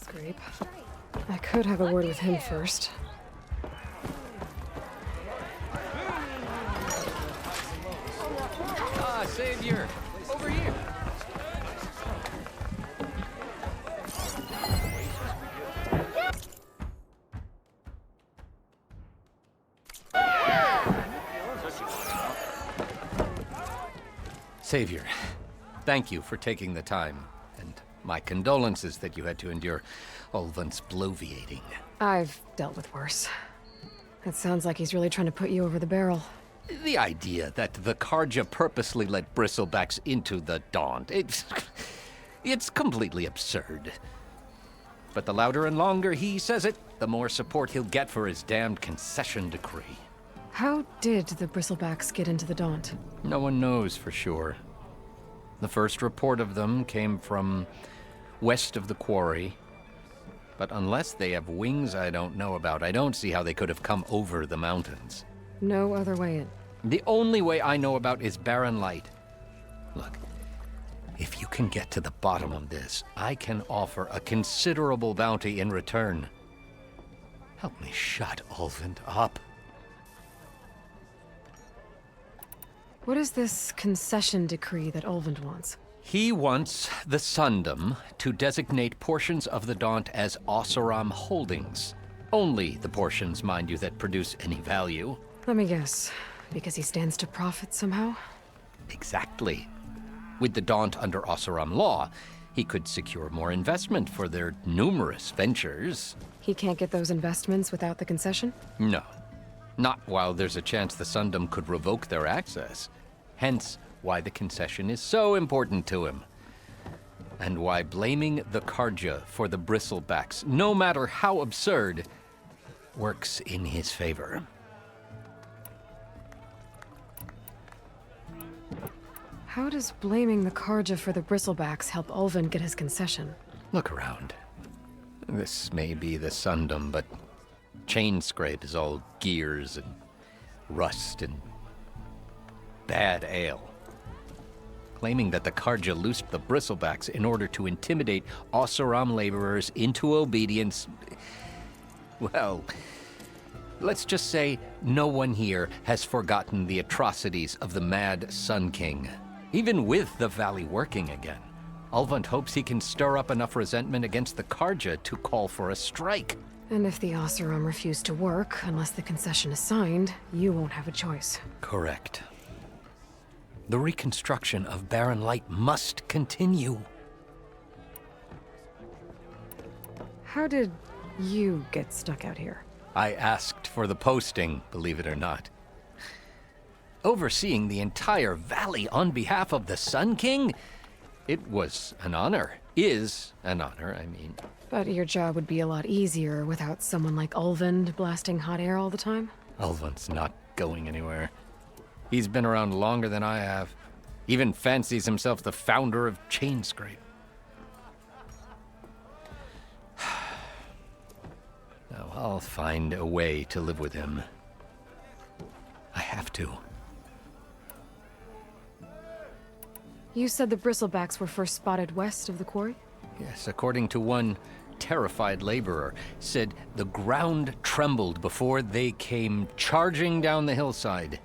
Scrape. I could have a word with him first. Ah, Savior! Over here! Savior, thank you for taking the time, and my condolences that you had to endure Ulvant's bloviating. I've dealt with worse. It sounds like he's really trying to put you over the barrel. The idea that the Karja purposely let Bristlebacks into the Daunt, it's completely absurd. But the louder and longer he says it, the more support he'll get for his damned concession decree. How did the Bristlebacks get into the Daunt? No one knows for sure. The first report of them came from west of the quarry. But unless they have wings I don't know about, I don't see how they could have come over the mountains. No other way in. The only way I know about is barren light. Look, if you can get to the bottom of this, I can offer a considerable bounty in return. Help me shut Ulvant up. What is this concession decree that Ulvant wants? He wants the Sundom to designate portions of the Daunt as Oseram holdings. Only the portions, mind you, that produce any value. Let me guess. Because he stands to profit somehow? Exactly. With the Daunt under Oseram law, he could secure more investment for their numerous ventures. He can't get those investments without the concession? No. Not while there's a chance the Sundom could revoke their access. Hence, why the concession is so important to him. And why blaming the Karja for the Bristlebacks, no matter how absurd, works in his favor. How does blaming the Karja for the Bristlebacks help Ulvant get his concession? Look around. This may be the Sundom, but Chainscrape is all gears and rust and bad ale. Claiming that the Karja loosed the Bristlebacks in order to intimidate Oseram laborers into obedience. Well, let's just say no one here has forgotten the atrocities of the Mad Sun King. Even with the valley working again, Ulvant hopes he can stir up enough resentment against the Karja to call for a strike. And if the Oseram refuse to work, unless the concession is signed, you won't have a choice. Correct. The reconstruction of Barren Light must continue. How did you get stuck out here? I asked for the posting, believe it or not. Overseeing the entire valley on behalf of the Sun King? It was an honor. Is an honor, I mean. But your job would be a lot easier without someone like Ulvand blasting hot air all the time? Ulvand's not going anywhere. He's been around longer than I have. Even fancies himself the founder of Chainscrape. Now, I'll find a way to live with him. I have to. You said the Bristlebacks were first spotted west of the quarry? Yes, according to one terrified laborer, said the ground trembled before they came charging down the hillside.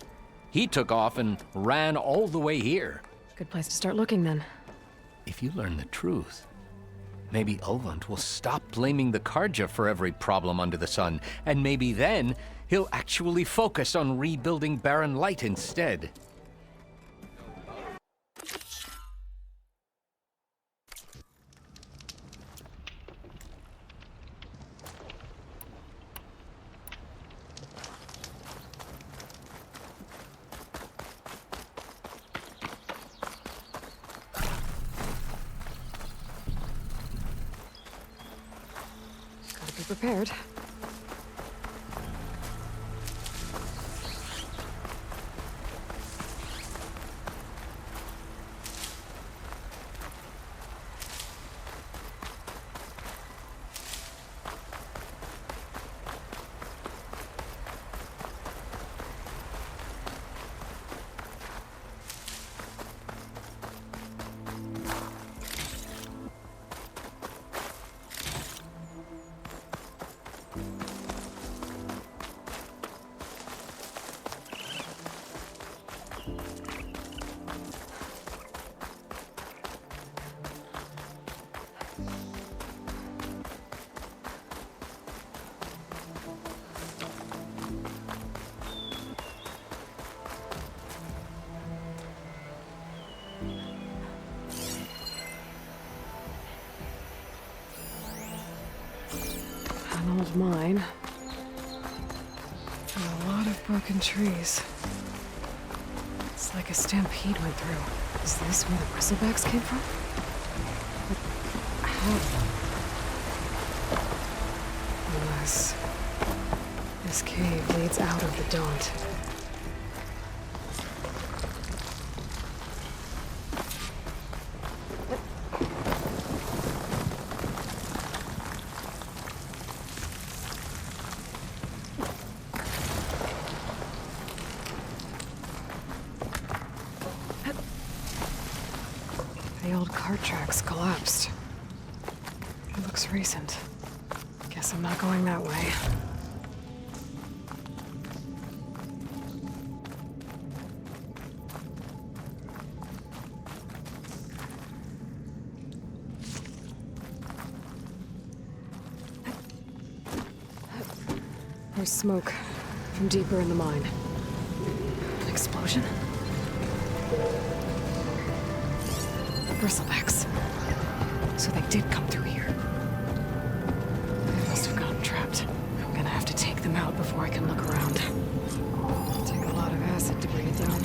He took off and ran all the way here. Good place to start looking, then. If you learn the truth, maybe Ulvant will stop blaming the Karja for every problem under the sun, and maybe then he'll actually focus on rebuilding Barren Light instead. Be prepared. old mine. And a lot of broken trees. It's like a stampede went through. Is this where the Bristlebacks came from? But how? Unless this cave leads out of the Daunt. The old cart tracks collapsed. It looks recent. Guess I'm not going that way. There's smoke from deeper in the mine. An explosion? Bristlebacks. So they did come through here. They must have gotten trapped. I'm gonna have to take them out before I can look around. It'll take a lot of acid to bring it down.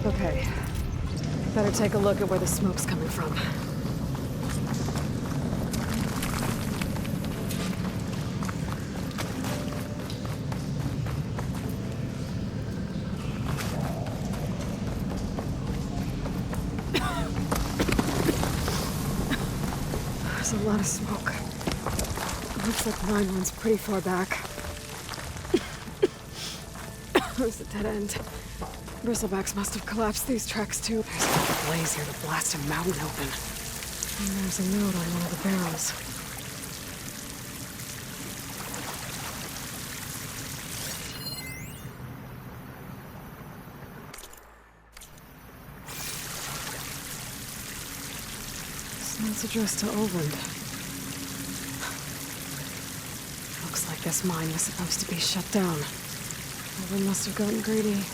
Okay. Better take a look at where the smoke's coming from. There's a lot of smoke. Looks like the mine runs pretty far back. There's a dead end. Bristlebacks must have collapsed these tracks too. There's a blaze here to blast a mountain open. And there's a note on one of the barrels. This note's addressed to Oland. Looks like this mine was supposed to be shut down. Oland must have gotten greedy.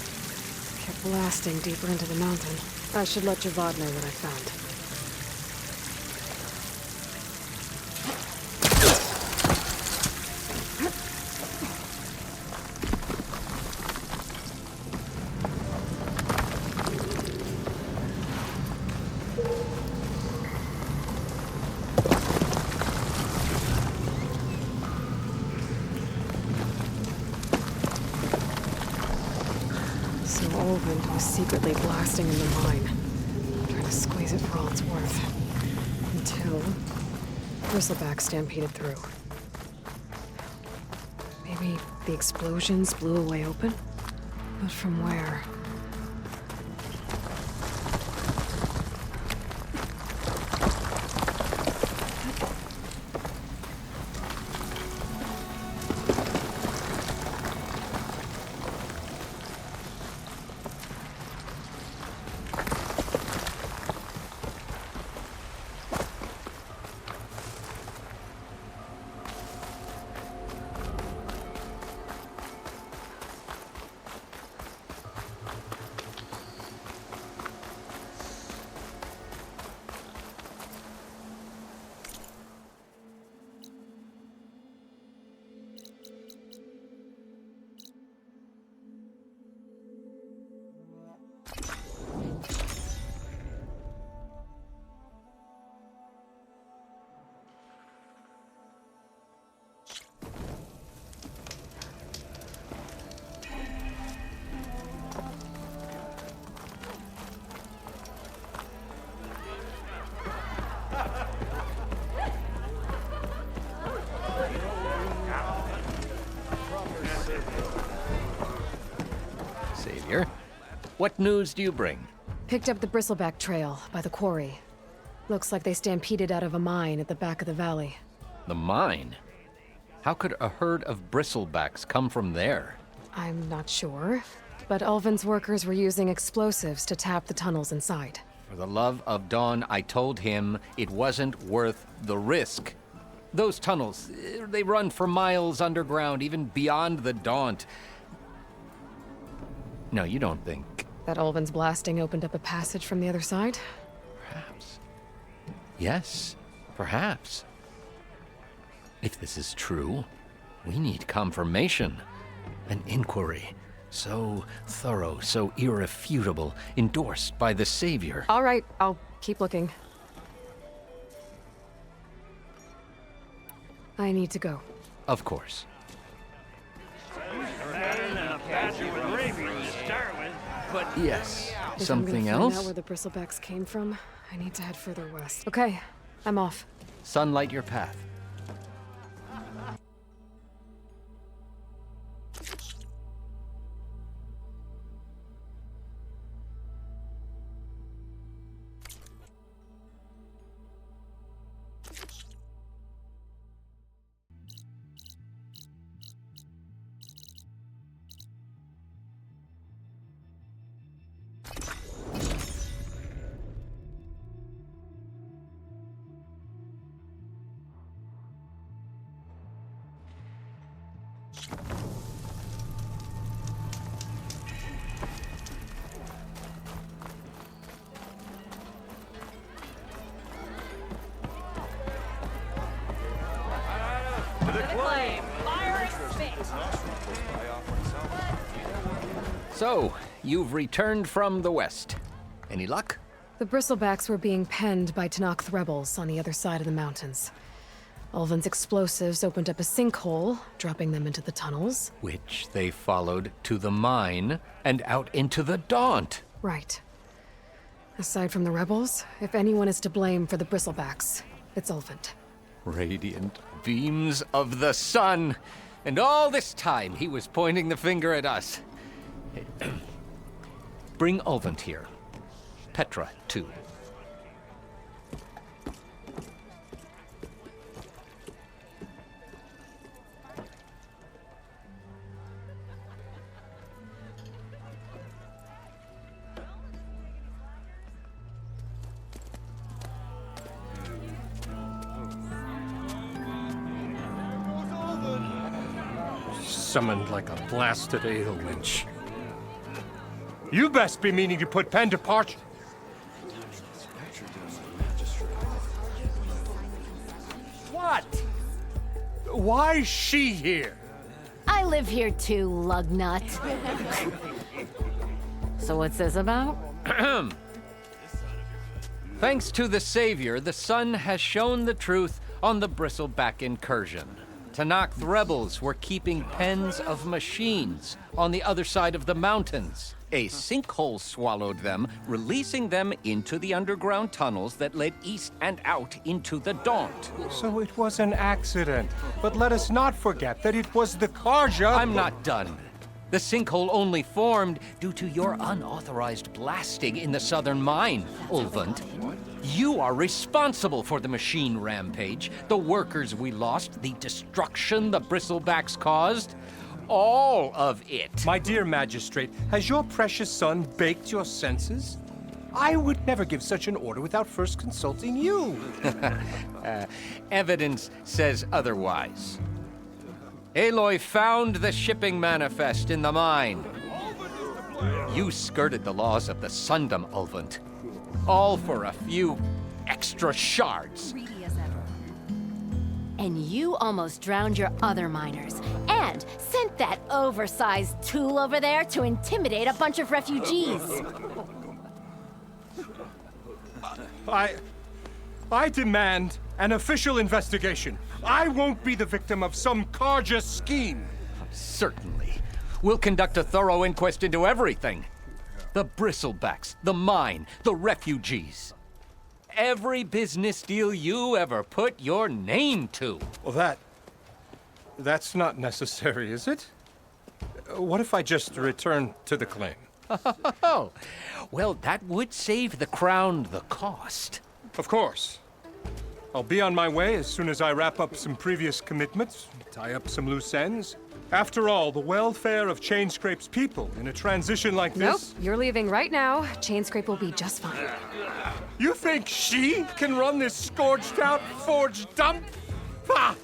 Kept blasting deeper into the mountain. I should let Javad know what I found. Olvin was secretly blasting in the mine, trying to squeeze it for all it's worth. Until Bristlebacks stampeded through. Maybe the explosions blew a way open? But from where? Savior, what news do you bring? Picked up the Bristleback trail by the quarry. Looks like they stampeded out of a mine at the back of the valley. The mine? How could a herd of Bristlebacks come from there? I'm not sure, but Ulvin's workers were using explosives to tap the tunnels inside. For the love of Dawn, I told him it wasn't worth the risk. Those tunnels, they run for miles underground, even beyond the Daunt. No, you don't think... That Ulvin's blasting opened up a passage from the other side? Perhaps. Yes, perhaps. If this is true, we need confirmation. An inquiry. So thorough, so irrefutable, endorsed by the Savior. All right, I'll keep looking. I need to go. Of course. Yes. If Something I'm gonna find else? out where the Bristlebacks came from, I need to head further west. Okay, I'm off. Sunlight your path. So, you've returned from the west. Any luck? The Bristlebacks were being penned by Tenakth rebels on the other side of the mountains. Ulvin's explosives opened up a sinkhole, dropping them into the tunnels. Which they followed to the mine and out into the Daunt. Right. Aside from the rebels, if anyone is to blame for the Bristlebacks, it's Ulvin. Radiant beams of the sun. And all this time he was pointing the finger at us. Bring Ulvin here. Petra, too. Summoned like a blasted ale winch. You best be meaning to put pen to parchment. What? Why's she here? I live here too, lugnut. So what's this about? Thanks to the Savior, the sun has shown the truth on the Bristleback incursion. Tenakth rebels were keeping pens of machines on the other side of the mountains. A sinkhole swallowed them, releasing them into the underground tunnels that led east and out into the Daunt. So it was an accident. But let us not forget that it was the Karja... I'm not done. The sinkhole only formed due to your unauthorized blasting in the southern mine, Ulvund. You are responsible for the machine rampage, the workers we lost, the destruction the Bristlebacks caused. All of it. My dear magistrate, has your precious son baked your senses? I would never give such an order without first consulting you. Evidence says otherwise. Aloy found the shipping manifest in the mine. You skirted the laws of the Sundom, Ulvund. All for a few extra shards. And you almost drowned your other miners. And sent that oversized tool over there to intimidate a bunch of refugees. I demand an official investigation. I won't be the victim of some Karja scheme. Certainly. We'll conduct a thorough inquest into everything. The Bristlebacks, the mine, the refugees. Every business deal you ever put your name to. Well, that's not necessary, is it? What if I just return to the claim? Oh, well, that would save the crown the cost. Of course. I'll be on my way as soon as I wrap up some previous commitments, tie up some loose ends. After all, the welfare of Chainscrape's people in a transition like Nope, this... you're leaving right now. Chainscrape will be just fine. You think she can run this scorched-out forged dump? Ha!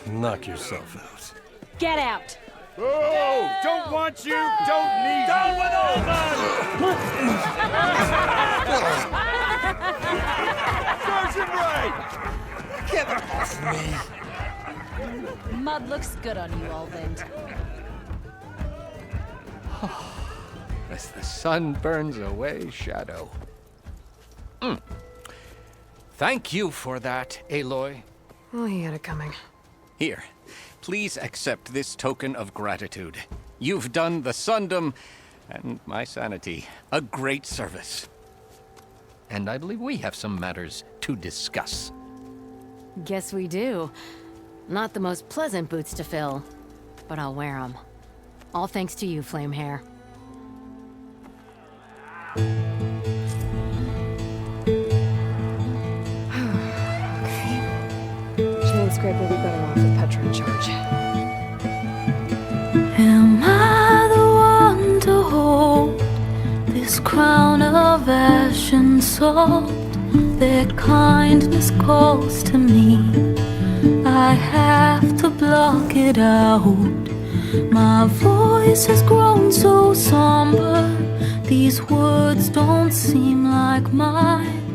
Knock yourself out. Get out! Oh! Don't want you, don't need Down you! with Sergeant Wright! Get off me! Mud looks good on you, Ulvund. As the sun burns away shadow. Thank you for that, Aloy. Oh, he had it coming. Here, please accept this token of gratitude. You've done the Sundom and my sanity a great service. And I believe we have some matters to discuss. Guess we do. Not the most pleasant boots to fill, but I'll wear them. All thanks to you, Flamehair. Chainscrape will be better off with Petra in charge. Am I the one to hold this crown of ash and salt? Their kindness calls to me. I have to block it out. My voice has grown so somber. These words don't seem like mine.